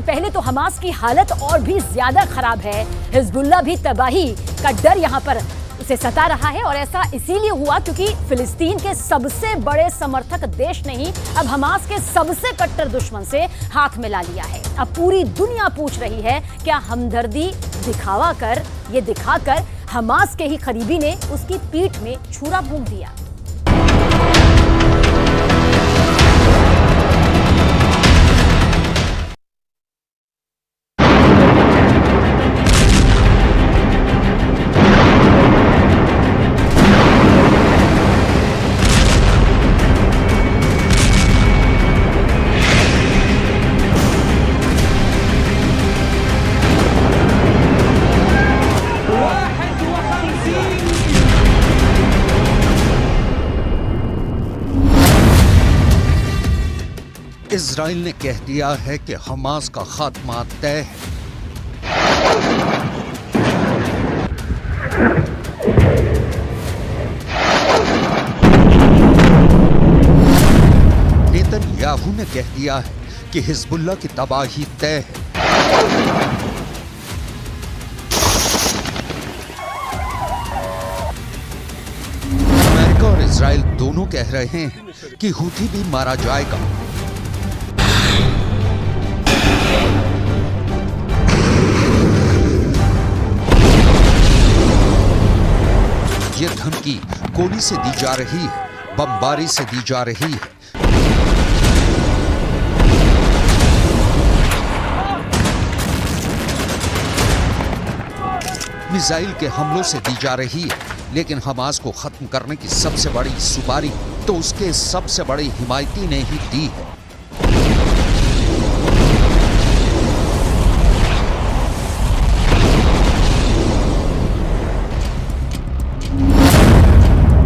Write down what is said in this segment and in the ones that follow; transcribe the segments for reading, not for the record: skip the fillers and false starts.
पहले तो हमास की हालत और भी ज्यादा खराब है। हिजबुल्लाह भी तबाही का डर यहां पर उसे सता रहा है और ऐसा इसीलिए हुआ क्योंकि फिलिस्तीन के सबसे बड़े समर्थक देश ने ही अब हमास के सबसे कट्टर दुश्मन से हाथ मिला लिया है। अब पूरी दुनिया पूछ रही है क्या हमदर्दी दिखाकर हमास के ही करीबी ने उसकी पीठ में छुरा भोंक दिया। इजराइल ने कह दिया है कि हमास का खात्मा तय है। नेतन्याहू ने कह दिया है कि हिजबुल्लाह की तबाही तय है। अमेरिका और इजराइल दोनों कह रहे हैं कि हूथी भी मारा जाएगा। ये धमकी गोली से दी जा रही है, बमबारी से दी जा रही है। मिसाइल के हमलों से दी जा रही है, लेकिन हमास को खत्म करने की सबसे बड़ी सुपारी तो उसके सबसे बड़े हिमायती ने ही दी है।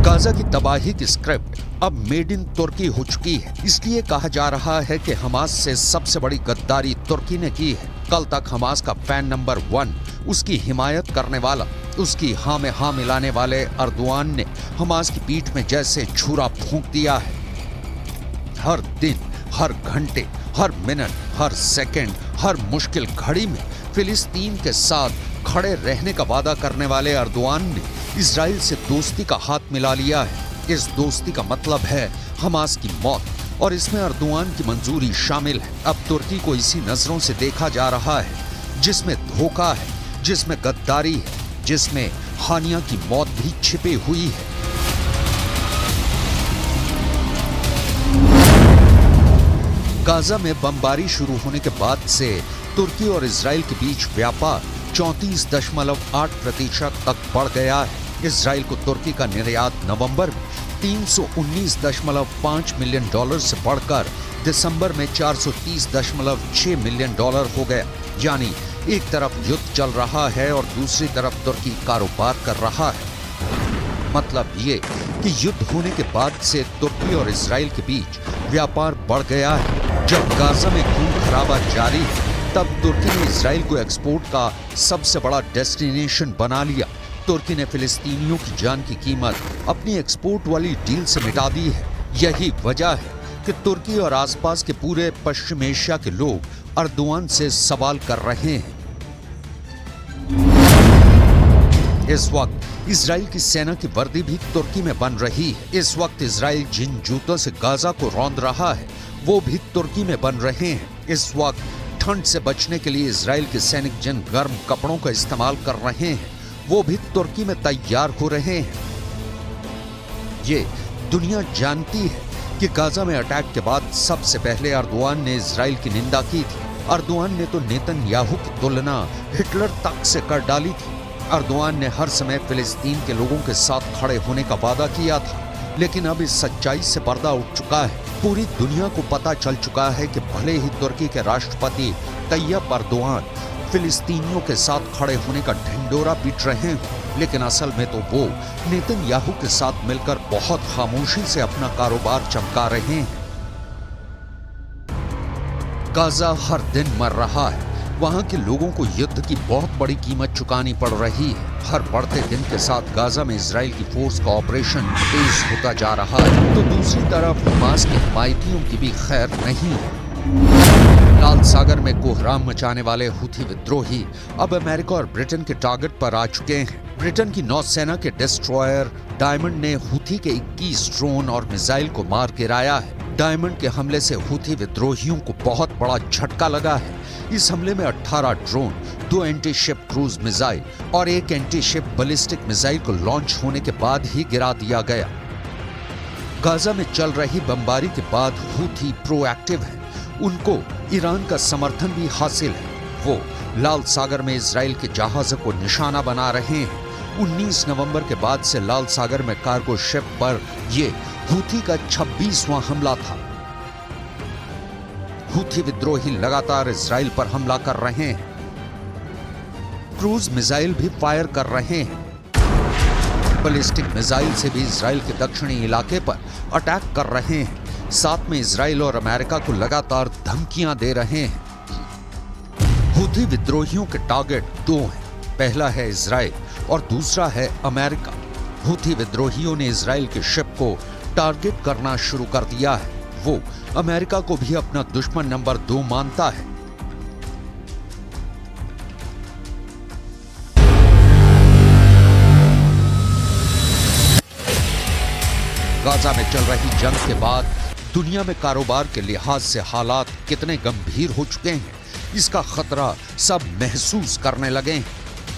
गाजा की तबाही की स्क्रिप्ट अब मेड इन तुर्की हो चुकी है। इसलिए कहा जा रहा है कि हमास से सबसे बड़ी गद्दारी तुर्की ने की है। कल तक हमास का फैन नंबर 1, उसकी हिमायत करने वाला, उसकी हाँ में हाँ मिलाने वाले अर्दोआन ने हमास की पीठ में जैसे छुरा फूंक दिया है। हर दिन, हर घंटे, हर मिनट, हर सेकंड, हर मुश्किल घड़ी में फिलिस्तीन के साथ खड़े रहने का वादा करने वाले अर्दोआन ने इजराइल से दोस्ती का हाथ मिला लिया है। इस दोस्ती का मतलब है हमास की मौत और इसमें अर्दोआन की मंजूरी शामिल है। अब तुर्की को इसी नजरों से देखा जा रहा है जिसमें धोखा है, जिसमें गद्दारी है, जिसमें हानिया की मौत भी छिपी हुई है। गाजा में बमबारी शुरू होने के बाद से तुर्की और इजराइल के बीच व्यापार 34.8% तक बढ़ गया है। इजराइल को तुर्की का निर्यात नवंबर में $319.5 मिलियन से बढ़कर दिसंबर में $430.6 मिलियन हो गया। यानी एक तरफ युद्ध चल रहा है और दूसरी तरफ तुर्की कारोबार कर रहा है। मतलब ये कि युद्ध होने के बाद से तुर्की और इजराइल के बीच व्यापार बढ़ गया है। जब गाजा में खून खराबा जारी है, तब तुर्की ने इजराइल को एक्सपोर्ट का सबसे बड़ा डेस्टिनेशन बना लिया। तुर्की ने फिलिस्तीनियों की जान की कीमत अपनी एक्सपोर्ट वाली डील से मिटा दी है। यही वजह है कि तुर्की और आसपास के पूरे पश्चिम एशिया के लोग अर्दोआन से सवाल कर रहे हैं। इस वक्त इजराइल की सेना की वर्दी भी तुर्की में बन रही है। इस वक्त इजराइल जिन जूतों से गाजा को रौंद रहा है वो भी तुर्की में बन रहे हैं। इस वक्त ठंड से बचने के लिए इजराइल के सैनिक जिन गर्म कपड़ों का इस्तेमाल कर रहे हैं वो भी तुर्की में तैयार हो रहे हैं। ये दुनिया जानती है कि गाजा में अटैक के बाद सबसे पहले अर्दोआन ने इजराइल की निंदा की थी। अर्दोआन ने तो नेतन्याहू की तुलना हिटलर तक से कर डाली थी। अर्दोआन ने हर समय फिलिस्तीन के लोगों के साथ खड़े होने का वादा किया था, लेकिन अब इस सच्चाई से पर्दा उठ चुका है। पूरी दुनिया को पता चल चुका है कि भले ही तुर्की के राष्ट्रपति तैयब अर्दोआन फिलिस्तीनियों के साथ खड़े होने का ढिंडोरा पीट रहे हैं, लेकिन असल में तो वो नेतन्याहू के साथ मिलकर बहुत खामोशी से अपना कारोबार चमका रहे हैं। गाजा हर दिन मर रहा है। वहां के लोगों को युद्ध की बहुत बड़ी कीमत चुकानी पड़ रही है। हर बढ़ते दिन के साथ गाजा में इजराइल की फोर्स का ऑपरेशन तेज होता जा रहा है, तो दूसरी तरफ हमास के हिमायतियों की भी खैर नहीं है। लाल सागर में कोहराम मचाने वाले हुथी विद्रोही अब अमेरिका और ब्रिटेन के टारगेट पर आ चुके हैं। ब्रिटेन की नौसेना के डिस्ट्रॉयर डायमंड ने हुथी के 21 ड्रोन और मिसाइल को मार गिराया है। डायमंड के हमले से हुथी विद्रोहियों को बहुत बड़ा झटका लगा है। इस हमले में 18 drone, 2 anti ship cruise missile और 1 एंटी शिप बैलिस्टिक मिसाइल को लॉन्च होने के बाद ही गिरा दिया गया। गाजा में चल रही बमबारी के बाद हुथी प्रोएक्टिव है। उनको ईरान का समर्थन भी हासिल है। वो लाल सागर में इजराइल के जहाजों को निशाना बना रहे हैं। 19 नवंबर के बाद से लाल सागर में कार्गो शिप पर ये हुथी का 26वां हमला था। हुथी विद्रोही लगातार इजराइल पर हमला कर रहे हैं। क्रूज मिसाइल भी फायर कर रहे हैं। बैलिस्टिक मिसाइल से भी इजराइल के दक्षिणी इलाके पर अटैक कर रहे हैं। साथ में इजराइल और अमेरिका को लगातार धमकियां दे रहे हैं। हुथी विद्रोहियों के टारगेट 2 हैं। पहला है इजराइल और दूसरा है अमेरिका। हुथी विद्रोहियों ने इजराइल के शिप को टारगेट करना शुरू कर दिया है। वो अमेरिका को भी अपना दुश्मन नंबर 2 मानता है। गाजा में चल रही जंग के बाद दुनिया में कारोबार के लिहाज से हालात कितने गंभीर हो चुके हैं, इसका खतरा सब महसूस करने लगे हैं।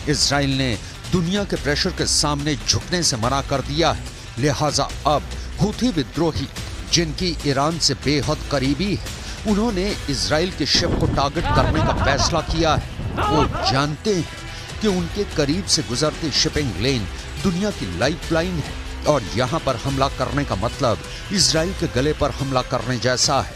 इजराइल ने दुनिया के प्रेशर के सामने झुकने से मना कर दिया है। लिहाजा अब हुथी विद्रोही, जिनकी ईरान से बेहद करीबी है, उन्होंने इजराइल के शिप को टारगेट करने का फैसला किया है। वो जानते हैं कि उनके करीब से गुजरती शिपिंग लेन दुनिया की लाइफलाइन है और यहां पर हमला करने का मतलब इजराइल के गले पर हमला करने जैसा है।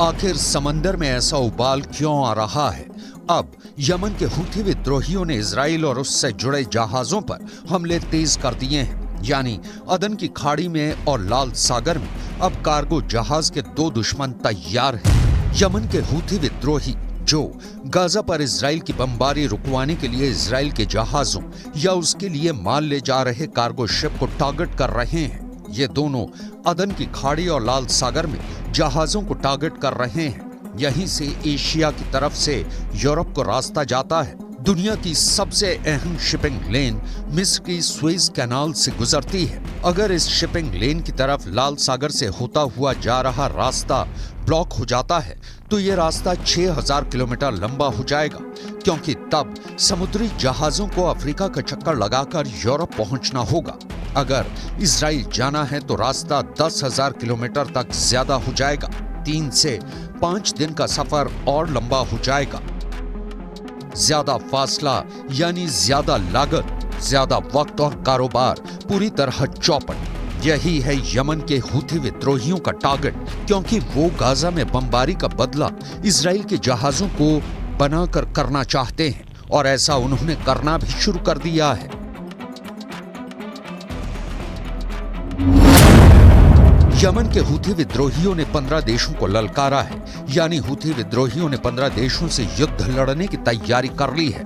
आखिर समंदर में ऐसा उबाल क्यों आ रहा है? अब यमन के हुथी विद्रोहियों ने इजराइल और उससे जुड़े जहाजों पर हमले तेज कर दिए हैं। यानी अदन की खाड़ी में और लाल सागर में अब कार्गो जहाज के 2 दुश्मन तैयार हैं। यमन के हुथी विद्रोही जो गाजा पर इजराइल की बमबारी रुकवाने के लिए इजराइल के जहाजों या उसके लिए माल ले जा रहे कार्गो शिप को टारगेट कर रहे हैं। ये दोनों अदन की खाड़ी और लाल सागर में जहाजों को टारगेट कर रहे हैं। यहीं से एशिया की तरफ से यूरोप को रास्ता जाता है। दुनिया की सबसे अहम शिपिंग लेन मिस्र की स्वेज कैनाल से गुजरती है। अगर इस शिपिंग लेन की तरफ लाल सागर से होता हुआ जा रहा रास्ता ब्लॉक हो जाता है तो ये रास्ता 6000 किलोमीटर लंबा हो जाएगा, क्योंकि तब समुद्री जहाजों को अफ्रीका का चक्कर लगाकर यूरोप पहुंचना होगा। अगर इजराइल जाना है तो रास्ता 10,000 किलोमीटर तक ज्यादा हो जाएगा। 3 से 5 दिन का सफर और लंबा हो जाएगा। ज्यादा फासला यानी ज्यादा लागत, ज्यादा वक्त और कारोबार पूरी तरह चौपट। यही है यमन के हुथी विद्रोहियों का टारगेट, क्योंकि वो गाजा में बमबारी का बदला इजराइल के जहाजों को बनाकर करना चाहते हैं और ऐसा उन्होंने करना भी शुरू कर दिया है। यमन के हुथी विद्रोहियों ने 15 देशों को ललकारा है। यानी हुथी विद्रोहियों ने 15 देशों से युद्ध लड़ने की तैयारी कर ली है।